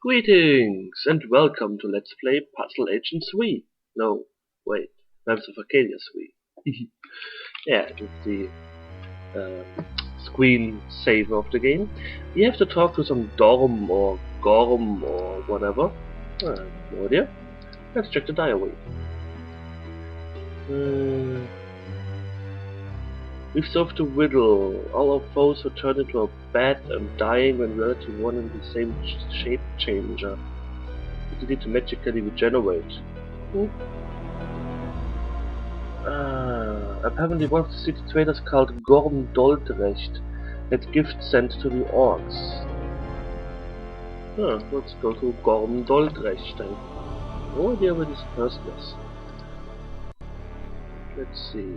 Greetings and welcome to Let's Play Puzzle Agent 3. No, wait, Maps of Arkania 3. Yeah, it's the screen saver of the game. We have to talk to some Dorm or Gorm or whatever. No idea. Let's check the diary. We've solved the riddle. All our foes were turned into a bat and dying when relative one and the same shape changer. We need to magically regenerate. Apparently one of the city traders called Gorm Doldrecht had gifts sent to the orcs. Let's go to Gorm Doldrecht then. No idea where this person is. Let's see.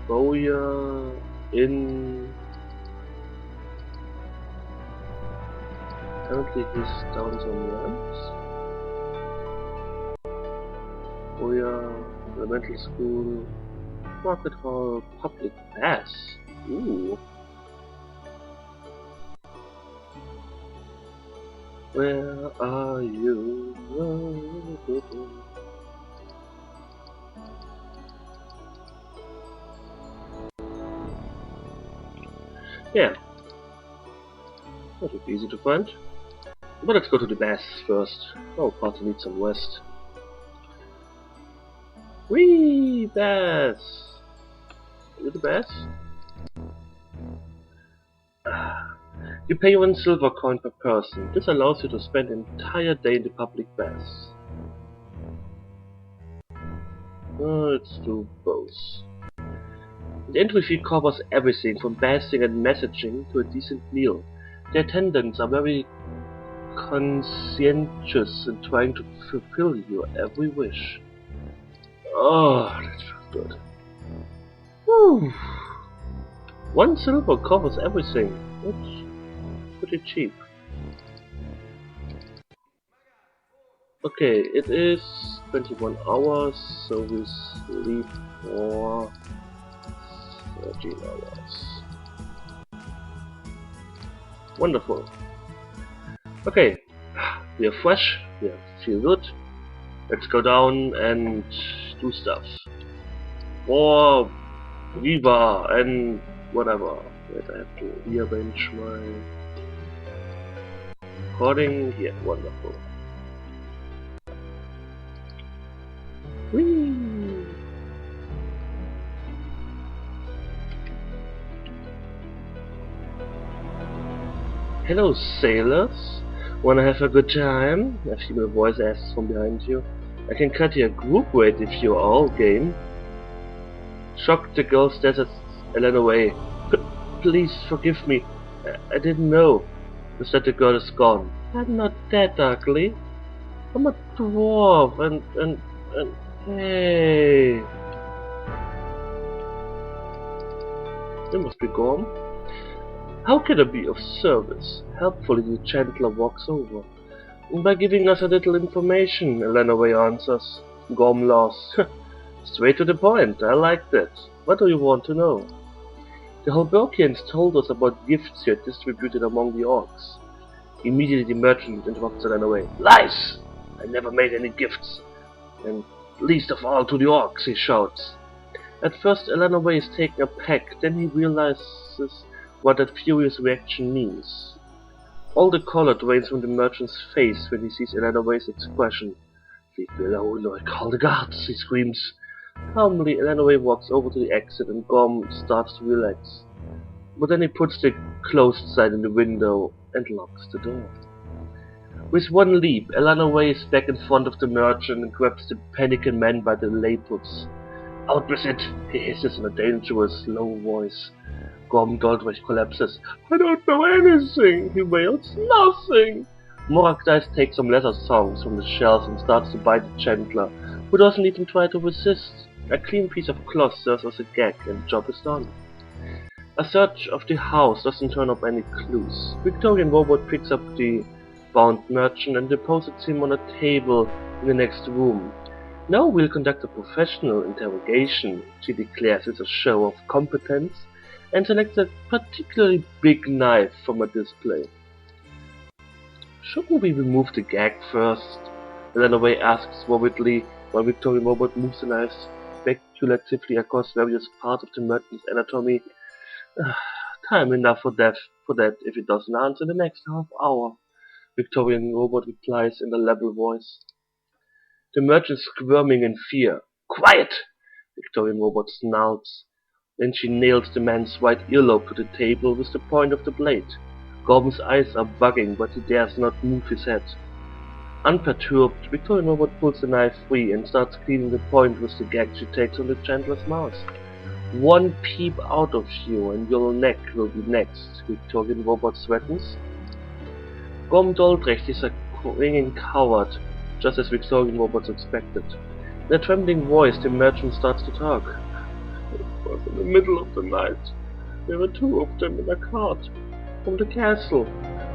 Boya in. Apparently he's down some ramps. Boya, elemental school, market hall, public baths. Ooh. Where are you? Yeah, that would be easy to find. But let's go to the baths first. Oh, party needs some rest. Whee! Baths! Are you the baths? You pay 1 silver coin per person. This allows you to spend an entire day in the public baths. Let's do both. The entry fee covers everything from bathing and messaging to a decent meal. The attendants are very conscientious in trying to fulfill your every wish. Oh, that feels good. Whew. 1 silver covers everything. That's pretty cheap. Okay, it is 21 hours, so we sleep for 13 hours. Wonderful. Okay, we are fresh, we feel good. Let's go down and do stuff. For Riva and whatever. Wait, I have to rearrange my recording. Yeah, wonderful. Whee! Hello, sailors. Wanna have a good time? A female voice asks from behind you. I can cut you a group rate if you're all game. Shocked, the girl stares at Elanarae. Please forgive me. I didn't know. Instead, the girl is gone. I'm not that ugly. I'm a dwarf and hey. You must be Gorm. How can I be of service? Helpfully, the Chandler walks over. By giving us a little information, Elanarae answers. Gorm laughs. Straight to the point, I like that. What do you want to know? The Holbergians told us about gifts you had distributed among the orcs. Immediately the merchant interrupts Elanarae. Lies! I never made any gifts. And least of all to the orcs, he shouts. At first Elanarae is taken aback, then he realizes what that furious reaction means. All the color drains from the merchant's face when he sees Elanarae's expression. Leave me alone or I call the guards, he screams. Calmly, Elanarae walks over to the exit and Gorm starts to relax. But then he puts the closed side in the window and locks the door. With one leap, Elanarae is back in front of the merchant and grabs the panicking man by the lapels. Out with it, he hisses in a dangerous, low voice. Gorm Doldrecht collapses. I don't know anything, he wails. Nothing! Morakdice takes some leather songs from the shelves and starts to bite the Chandler, who doesn't even try to resist. A clean piece of cloth serves as a gag and the job is done. A search of the house doesn't turn up any clues. Victorian robot picks up the bound merchant and deposits him on a table in the next room. Now we'll conduct a professional interrogation, she declares as a show of competence, and selects a particularly big knife from a display. Shouldn't we remove the gag first? Elanarae asks worriedly while Victorian Robot moves the knife speculatively across various parts of the merchant's anatomy. Time enough for that if it doesn't answer in the next half hour, Victorian Robot replies in a level voice. The merchant is squirming in fear. Quiet! Victorian Robot snarls. Then she nails the man's right earlobe to the table with the point of the blade. Gordon's eyes are bugging, but he dares not move his head. Unperturbed, Victorian Robot pulls the knife free and starts cleaning the point with the gag she takes from the Chandler's mouth. One peep out of you and your neck will be next, Victorian Robot threatens. Gorm Doldrecht is a ringing coward, just as Victorian Robots expected. In a trembling voice, the merchant starts to talk. It was in the middle of the night. There were two of them in a cart from the castle.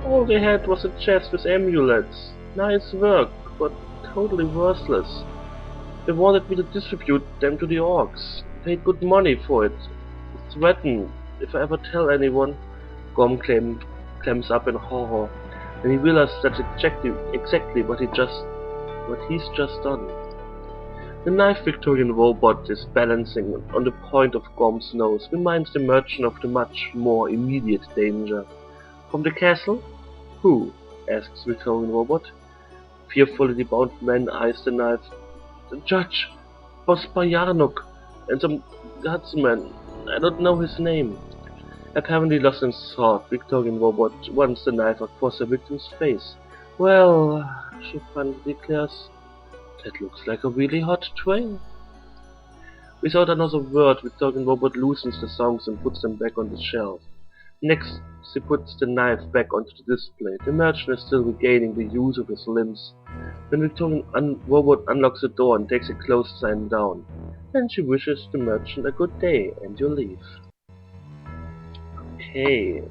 All they had was a chest with amulets. Nice work, but totally worthless. They wanted me to distribute them to the orcs. Paid good money for it. Threatened if I ever tell anyone. Gorm clams up in horror. And he realizes that's exactly what he's just done. The knife Victorian Robot is balancing on the point of Gorm's nose reminds the merchant of the much more immediate danger. From the castle? Who? Asks Victorian Robot. Fearfully the bound man eyes the knife. The judge, Boss Bayanuk, and some guardsman. I don't know his name. Apparently lost in thought, Victorian Robot runs the knife across the victim's face. Well, she finally declares, that looks like a really hot train. Without another word, Victorian Robot loosens the songs and puts them back on the shelf. Next, she puts the knife back onto the display. The merchant is still regaining the use of his limbs. Then Victorian Robot unlocks the door and takes a closed sign down. Then she wishes the merchant a good day and you leave. Okay.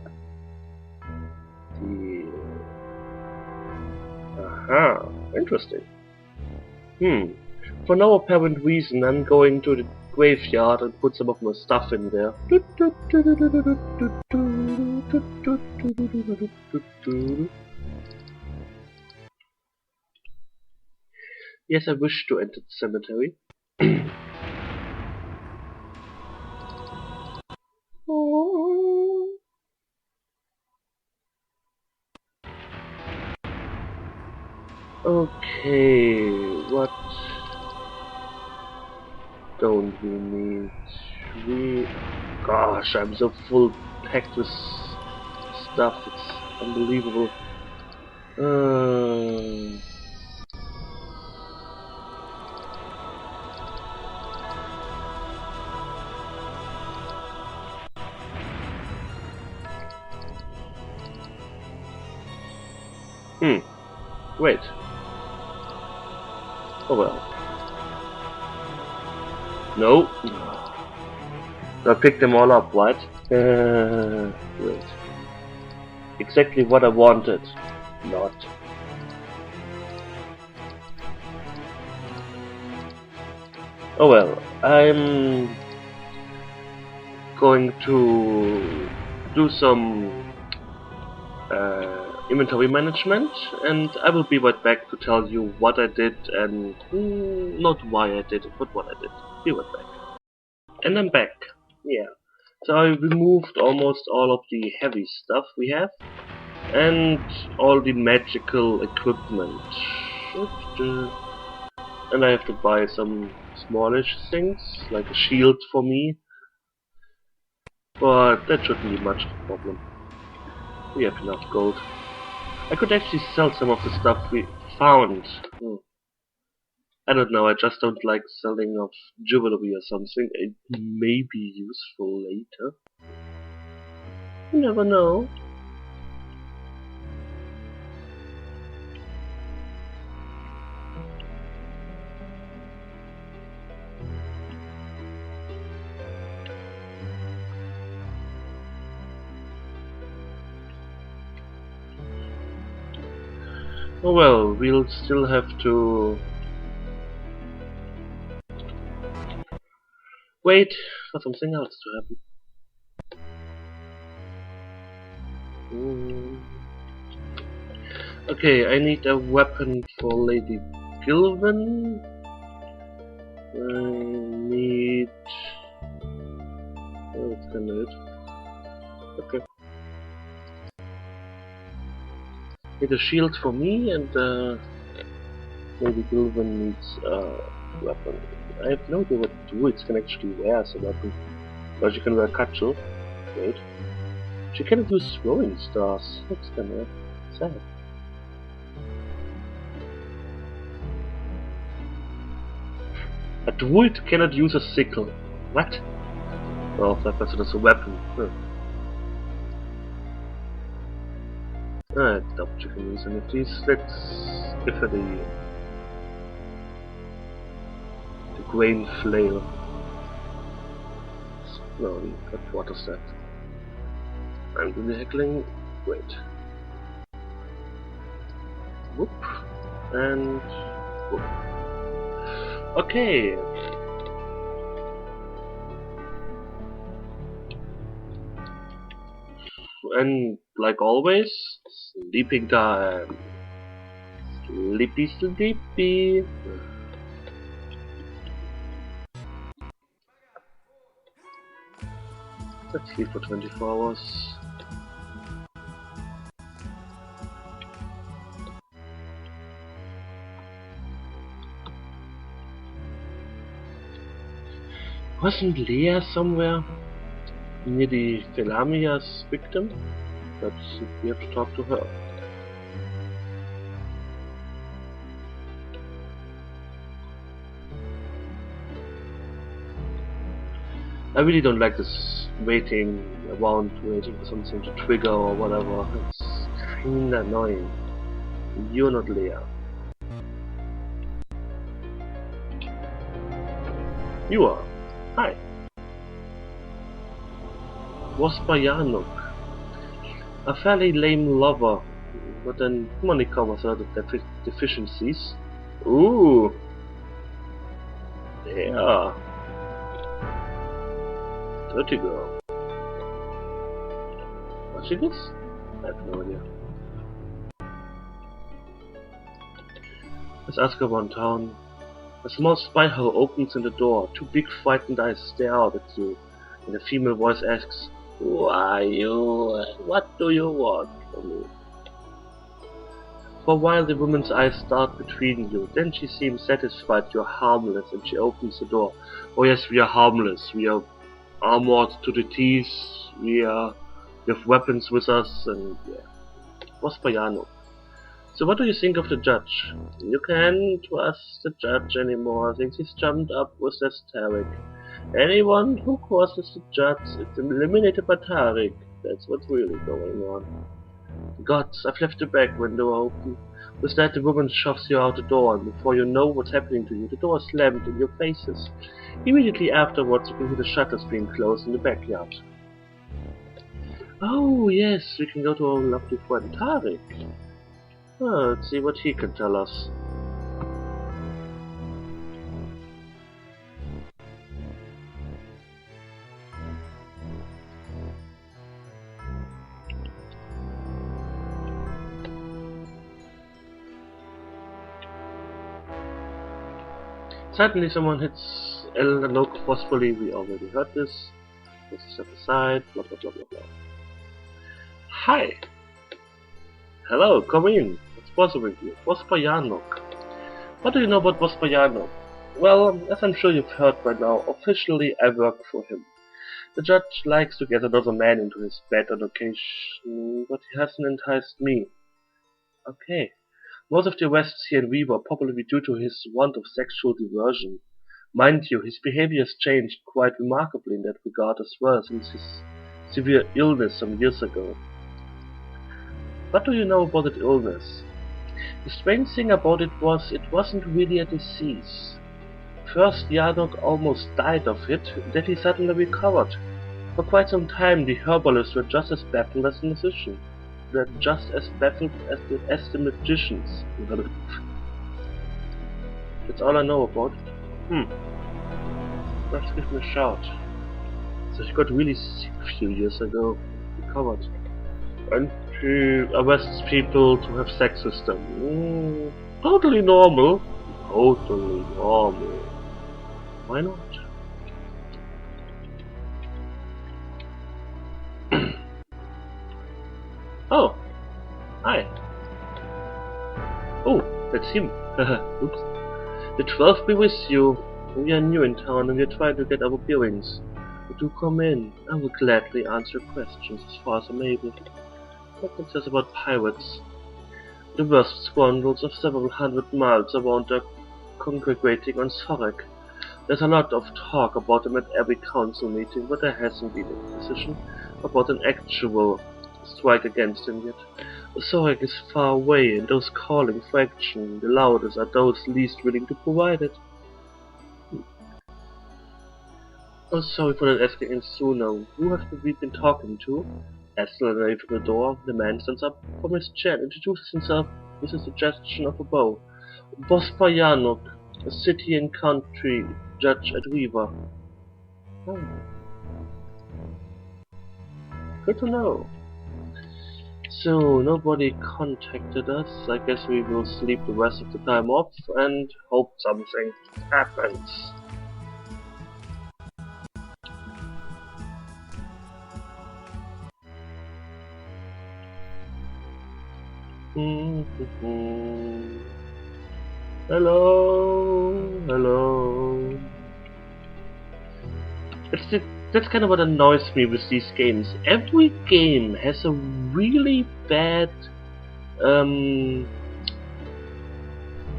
Aha, interesting. For no apparent reason, I'm going to the graveyard and put some of my stuff in there. Yes, I wish to enter the cemetery. Okay, what don't we need? Gosh, I'm so full packed with stuff, it's unbelievable. Wait. Oh well. No. I picked them all up, right? Wait. Exactly what I wanted. Not. Oh well. I'm going to do some inventory management, and I will be right back to tell you what I did and not why I did it, but what I did. Be right back. And I'm back. Yeah. So I removed almost all of the heavy stuff we have and all the magical equipment. And I have to buy some smallish things, like a shield for me. But that shouldn't be much of a problem. We have enough gold. I could actually sell some of the stuff we found. I don't know, I just don't like selling of jewelry or something. It may be useful later. You never know. Oh well, we'll still have to wait for something else to happen. Okay, I need a weapon for Lady Gilvan. I need... oh, that's kinda it. Okay. Need a shield for me, and Lady Gilvan needs a weapon. I have no idea what druids can actually wear as a weapon. But she can wear cudgel. Wait. She cannot use throwing stars. That's kinda sad. A druid cannot use a sickle. What? Well, that person is a weapon. Huh. I doubt she can use any of these. Let's give her the grain flail. No, what is that? I'm really heckling. Wait. Whoop. And whoop. Okay. And like always, sleeping time. Sleepy, sleepy. Let's sleep for 24 hours. Wasn't Leah somewhere near the Felamia's victim? But we have to talk to her. I really don't like this waiting around, waiting for something to trigger or whatever. It's kinda annoying. You're not Leah. You are. Hi. Waspayanuk. A fairly lame lover, but then money covers a lot of deficiencies. Ooh. Yeah. Dirty girl. What's she this? I have no idea. Let's ask her around town. A small spy hole opens in the door. Two big frightened eyes stare out at you, and a female voice asks, "Who are you? What do you want from me?" For a while the woman's eyes dart between you, then she seems satisfied you're harmless, and she opens the door. "Oh yes, we are harmless. We are armored to the teeth. We have weapons with us, and yeah." Vospayano. "So what do you think of the judge?" "You can't trust the judge anymore since he's jumped up with this Tarek. Anyone who crosses the judge is eliminated by Tarek. That's what's really going on." "Gods, I've left the back window open." With that the woman shoves you out the door, and before you know what's happening to you, the door is slammed in your faces. Immediately afterwards you can hear the shutters being closed in the backyard. "Oh yes, we can go to our lovely friend Tarek. Let's see what he can tell us." Suddenly someone hits Elanarae forcefully. We already heard this. Let's step aside. Blah blah blah blah blah. "Hi. Hello, come in. What's bothering you?" "Vospayanok." "What do you know about Vospayanok?" "Well, as I'm sure you've heard by now, officially I work for him. The judge likes to get another man into his bed on occasion, but he hasn't enticed me." "Okay. Most of the arrests here in Riva are probably due to his want of sexual diversion. Mind you, his behavior has changed quite remarkably in that regard as well since his severe illness some years ago." "What do you know about that illness?" "The strange thing about it wasn't really a disease. First Yanok almost died of it, then he suddenly recovered. For quite some time the herbalists were just as baffled as the musician. They're just as baffled as the magicians." That's all I know about it. Let's give him a shout. So he got really sick a few years ago. Recovered. And She arrests people to have sex with them. Totally normal. Totally normal. Why not? Oh, hi. Oh, that's him. Oops. The 12 be with you. We are new in town and we are trying to get our bearings. But do come in. I will gladly answer questions as far as I'm able. What can says about pirates? The worst scoundrels of several hundred miles around are congregating on Sorek. There's a lot of talk about them at every council meeting, but there hasn't been a decision about an actual strike against them yet. Sorek is far away, and those calling for action, the loudest, are those least willing to provide it. Oh, sorry for not asking in sooner. Who have we been talking to? As Elanarae from the door, the man stands up from his chair and introduces himself with a suggestion of a bow. Boss Payanok, a city and country judge at Riva. Oh. Good to know. So, nobody contacted us. I guess we will sleep the rest of the time off and hope something happens. Hello. That's kind of what annoys me with these games. Every game has a really bad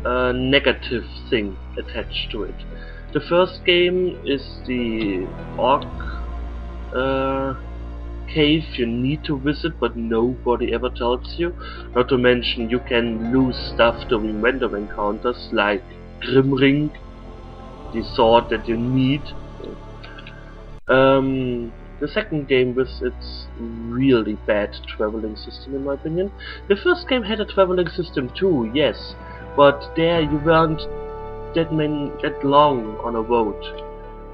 negative thing attached to it. The first game is the Orc cave you need to visit, but nobody ever tells you. Not to mention you can lose stuff during random encounters, like Grimring, the sword that you need. The second game with its really bad traveling system, in my opinion. The first game had a traveling system too, yes, but there you weren't that long on a road.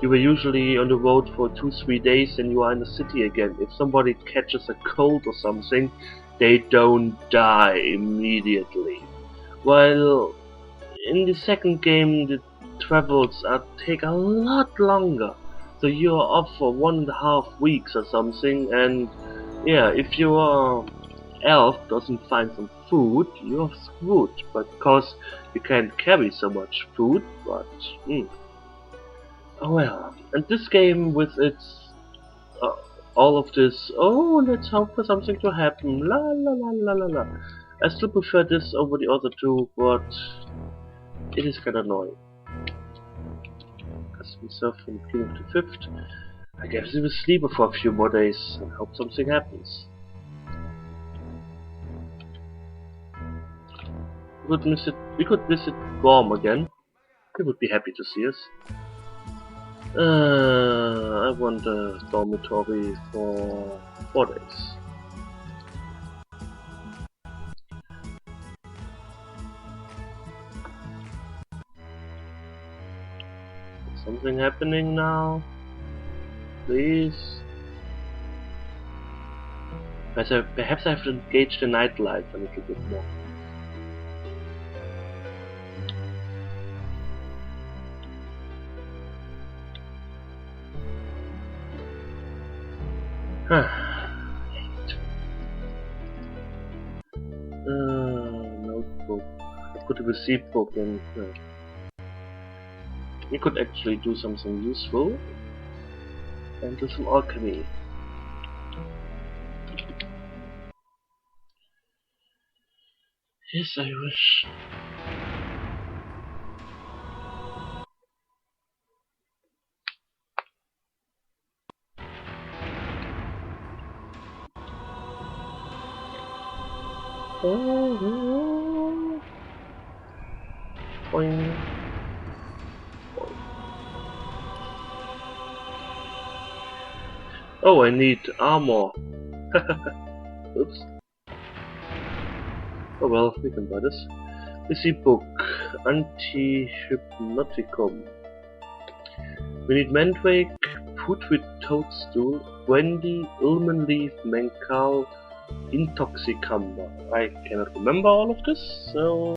You were usually on the road for 2-3 days and you are in the city again. If somebody catches a cold or something, they don't die immediately. While in the second game the travels take a lot longer. So you're off for 1.5 weeks or something, and yeah, if your elf doesn't find some food, you're screwed. But because you can't carry so much food, but oh well. And this game with its all of this, oh, let's hope for something to happen, la la la la la la. I still prefer this over the other two, but it is kinda annoying. Myself from the beginning of the 5th. I guess we will sleep for a few more days and hope something happens. We could visit Gorm again. He would be happy to see us. I want a dormitory for 4 days. Something happening now? Please? Perhaps I have to engage the nightlife a little bit more. Notebook. I put a receipt book in. We could actually do something useful and do some alchemy. Yes, I wish. Oh, boing. Oh, I need armor. Oops. Oh well, we can buy this. Busy book. Anti-hypnoticum. We need Mandrake, Putrid Toadstool, Brandy, Ulman Leaf, Mancao, Intoxicamba. I cannot remember all of this, so